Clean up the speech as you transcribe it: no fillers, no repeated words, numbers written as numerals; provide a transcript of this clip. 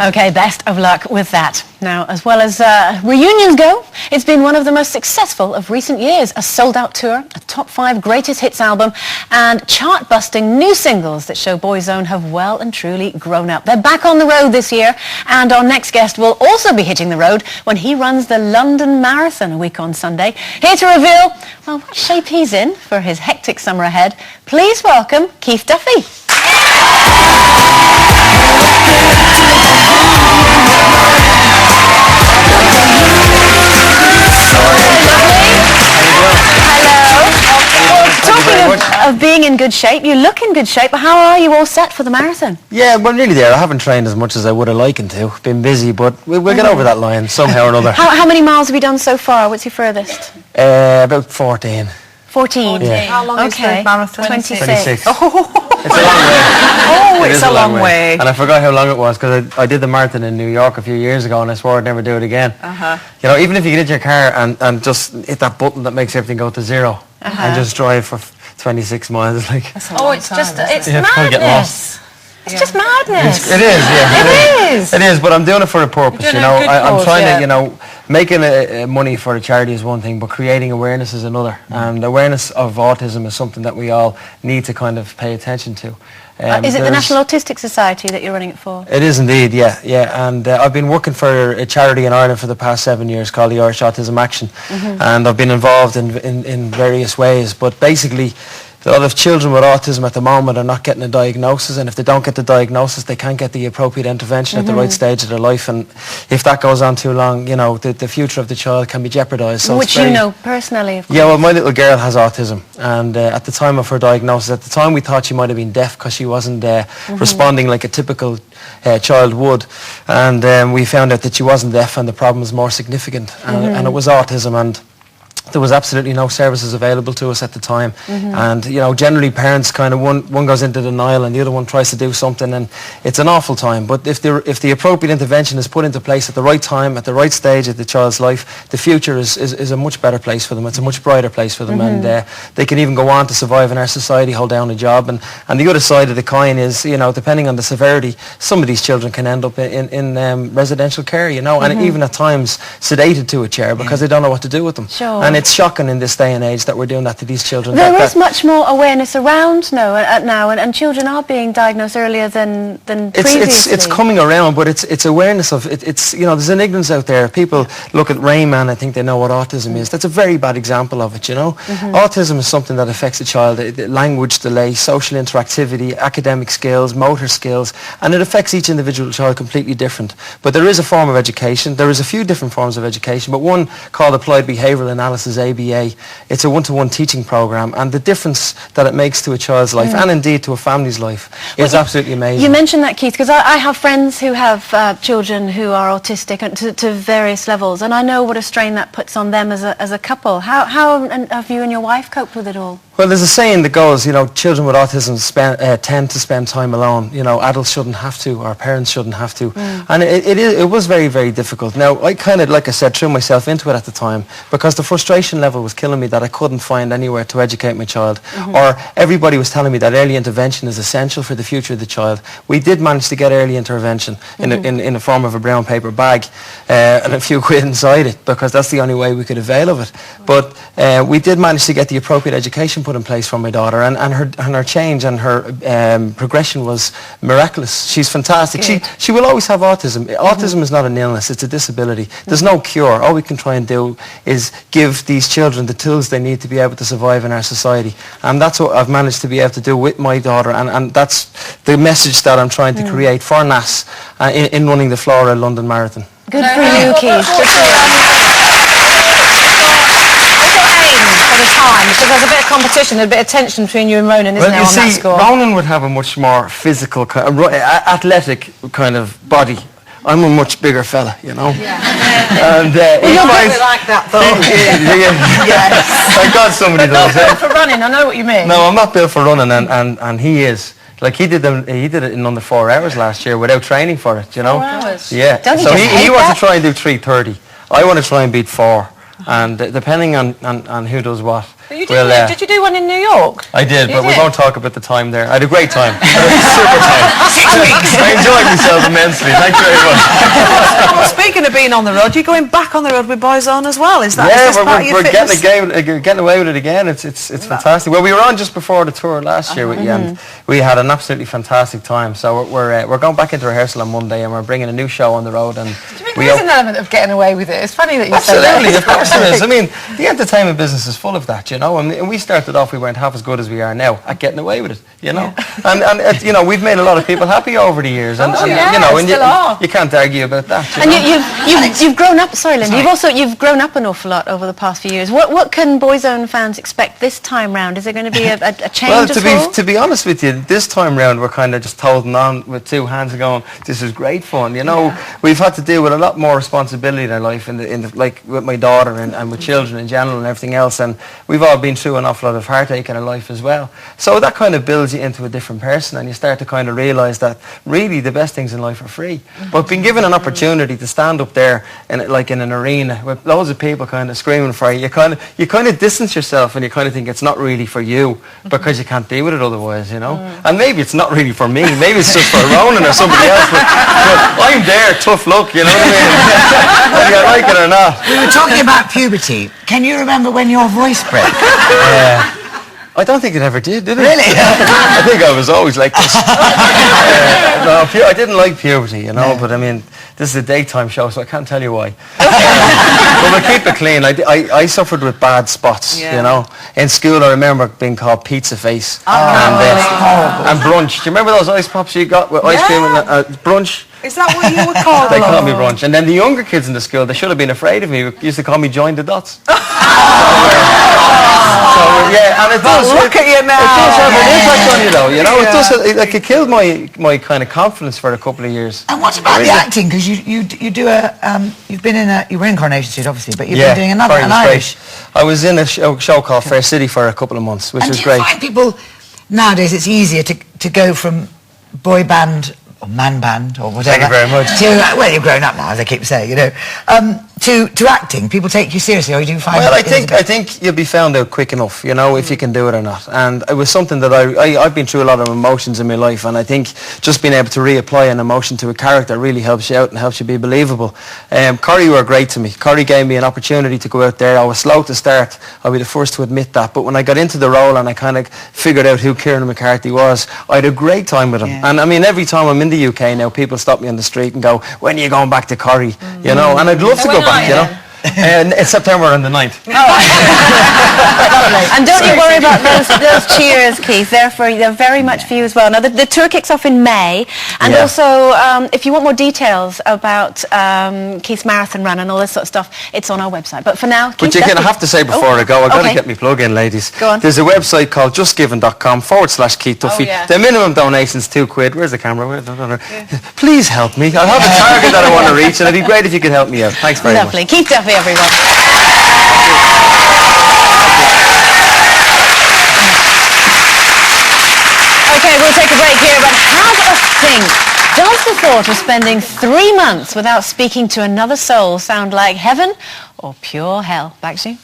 Okay, best of luck with that. Now, as well as reunions go, it's been one of the most successful of recent years. A sold-out tour, a top 5 greatest hits album, and chart-busting new singles that show Boyzone have well and truly grown up. They're back on the road this year, and our next guest will also be hitting the road when he runs the London Marathon a week on Sunday. Here to reveal, well, what shape he's in for his hectic summer ahead, please welcome Keith Duffy. Of being in good shape, you look in good shape, but how are you all set for the marathon? Yeah, well, nearly there. I haven't trained as much as I would have liked to. Been busy, but we'll get over that line somehow or another. How many miles have you done so far? What's your furthest? About 14. 14? Yeah. How long is the marathon? 26. Oh. It's a long way. Oh, it's a long way. And I forgot how long it was because I did the marathon in New York a few years ago and I swore I'd never do it again. You know, even if you get in your car and just hit that button that makes everything go to 0 and just drive for 26 miles, like. Oh, it's just, it's madness. Get lost. It's just madness. It is, yeah. It is. It is, but I'm doing it for a purpose, you know. I'm trying to, you know, making money for the charity is one thing, but creating awareness is another. And awareness of autism is something that we all need to kind of pay attention to. Is it the National Autistic Society that you're running it for? It is indeed, yeah. And I've been working for a charity in Ireland for the past 7 years called the Irish Autism Action. And I've been involved in various ways, but basically a lot of children with autism at the moment are not getting a diagnosis, and if they don't get the diagnosis, they can't get the appropriate intervention at the right stage of their life, and if that goes on too long, you know, the future of the child can be jeopardised. So which you know personally, of course. Yeah, well, my little girl has autism, and at the time of her diagnosis, at the time we thought she might have been deaf because she wasn't responding like a typical child would, and we found out that she wasn't deaf and the problem was more significant, and it was autism, and there was absolutely no services available to us at the time, and you know, generally parents kind of one goes into denial and the other one tries to do something, and it's an awful time. But if the appropriate intervention is put into place at the right time, at the right stage of the child's life, the future is a much better place for them. It's a much brighter place for them, and they can even go on to survive in our society, hold down a job. And the other side of the coin is, you know, depending on the severity, some of these children can end up in residential care, you know, and even at times sedated to a chair because they don't know what to do with them. Sure. And it's shocking in this day and age that we're doing that to these children. There is much more awareness around now, and children are being diagnosed earlier than previously. It's coming around, but it's awareness of it. It's, you know, there's an ignorance out there. People look at Rain Man and think they know what autism is. That's a very bad example of it, you know. Autism is something that affects a child, language delay, social interactivity, academic skills, motor skills, and it affects each individual child completely different. But there is a form of education. There is a few different forms of education, but one called Applied Behavioural Analysis, ABA. It's a one-to-one teaching program, and the difference that it makes to a child's life and indeed to a family's life is absolutely amazing. You mentioned that, Keith, because I have friends who have children who are autistic to various levels, and I know what a strain that puts on them as a couple. How have you and your wife coped with it all? Well, there's a saying that goes, you know, children with autism tend to spend time alone. You know, adults shouldn't have to, or parents shouldn't have to. And it was very, very difficult. Now, I kind of, like I said, threw myself into it at the time because the frustration level was killing me that I couldn't find anywhere to educate my child. Or everybody was telling me that early intervention is essential for the future of the child. We did manage to get early intervention in the form of a brown paper bag and a few quid inside it, because that's the only way we could avail of it. But we did manage to get the appropriate education put in place for my daughter, and her change and her progression was miraculous. She's fantastic. She will always have autism. Autism is not an illness, it's a disability. There's no cure. All we can try and do is give these children the tools they need to be able to survive in our society, and that's what I've managed to be able to do with my daughter, and that's the message that I'm trying to create for NAS in running the Flora London Marathon. Good for you, Keith. Good for you. For the time, because there's a bit of competition, a bit of tension between you and Ronan, isn't there, on that score? Ronan would have a much more physical, athletic kind of body. I'm a much bigger fella, you know. And you're really like that, though. Yes. Thank God somebody does. Not built for running, I know what you mean. No, I'm not built for running, and he is. Like he did it in under 4 hours last year without training for it, you know. 4 hours? Yeah. So he wants to try and do 3:30. I want to try and beat 4. And depending on who does what. But you did you do one in New York? I did, but we did? won't talk about the time there. I had a great time. I had a super time. 6 weeks. I enjoyed myself immensely. Thank you very much. Well, speaking of being on the road, you're going back on the road with Boyzone as well. Is that Yeah, is this part of your we're fitness? getting away with it again. It's fantastic. Well, we were on just before the tour last year with you, and we had an absolutely fantastic time. So we're going back into rehearsal on Monday, and we're bringing a new show on the road. And Do you think there is an element of getting away with it? It's funny that you say absolutely, that. of course there is. I mean, the entertainment business is full of that, you know. And we started off, we weren't half as good as we are now at getting away with it, you know. And you know, we've made a lot of people happy over the years, and you know, and you can't argue about that. And you've grown up. Sorry, Linda. You've grown up an awful lot over the past few years. What can Boyzone fans expect this time round? Is there going to be a change? Well, to be honest with you, this time round we're kind of just holding on with two hands and going, this is great fun. You know, we've had to deal with a lot more responsibility in our life, in the like with my daughter and with children in general and everything else, and we've all been through an awful lot of heartache in our life as well. So that kind of builds you into a different person, and you start to kind of realise that really the best things in life are free. But being given an opportunity to stand up there in an arena with loads of people kind of screaming for you, you kind of distance yourself, and you kind of think it's not really for you because you can't deal with it otherwise, you know. And maybe it's not really for me. Maybe it's just for Ronan or somebody else. But I'm there, tough luck, you know what I mean? Whether you like it or not. We were talking about puberty. Can you remember when your voice broke? I don't think it ever did it? Really? I think I was always like this. No, I didn't like puberty, you know, but I mean, this is a daytime show, so I can't tell you why. But we'll keep it clean. I suffered with bad spots, you know. In school, I remember being called pizza face and brunch. Do you remember those ice pops you got with ice cream and brunch? Is that what you would call They called me brunch. And then the younger kids in the school, they should have been afraid of me. They used to call me Join the Dots. And it does. Look at you now. It does have an impact on you, though. You know, it does. Like, it killed my kind of confidence for a couple of years. And what about the acting? Because you do you've been in you were in Coronation Street obviously, but you've been doing an Irish. I was in a show called Fair City for a couple of months, which was great. Do you find people nowadays it's easier to go from boy band or man band or whatever? Thank you very much. Well, you've grown up now, as I keep saying, you know. To acting, people take you seriously, or do you find? Well, I think you'll be found out quick enough, you know, if you can do it or not. And it was something that I've been through a lot of emotions in my life, and I think just being able to reapply an emotion to a character really helps you out and helps you be believable. Corrie were great to me. Corrie gave me an opportunity to go out there. I was slow to start. I'll be the first to admit that. But when I got into the role and I kind of figured out who Kieran McCarthy was, I had a great time with him. Yeah. And I mean, every time I'm in the UK now, people stop me on the street and go, "When are you going back to Corrie?" You know, and I'd love to go back, you know. It's September on the 9th. And don't you worry about those cheers, Keith. They're very much for you as well. Now, the tour kicks off in May, and also, if you want more details about Keith's marathon run and all this sort of stuff, it's on our website. But for now, Keith, I have to say before I go, I've got to get me plug in, ladies. Go on. There's a website called justgiving.com/Keith Duffy. The minimum donation's £2. Where's the camera? Please help me. I have a target that I want to reach, and it'd be great if you could help me out. Thanks very much. Lovely. Keith Duffy, everyone. Okay, we'll take a break here, but have a think. Does the thought of spending 3 months without speaking to another soul sound like heaven or pure hell? Back to you.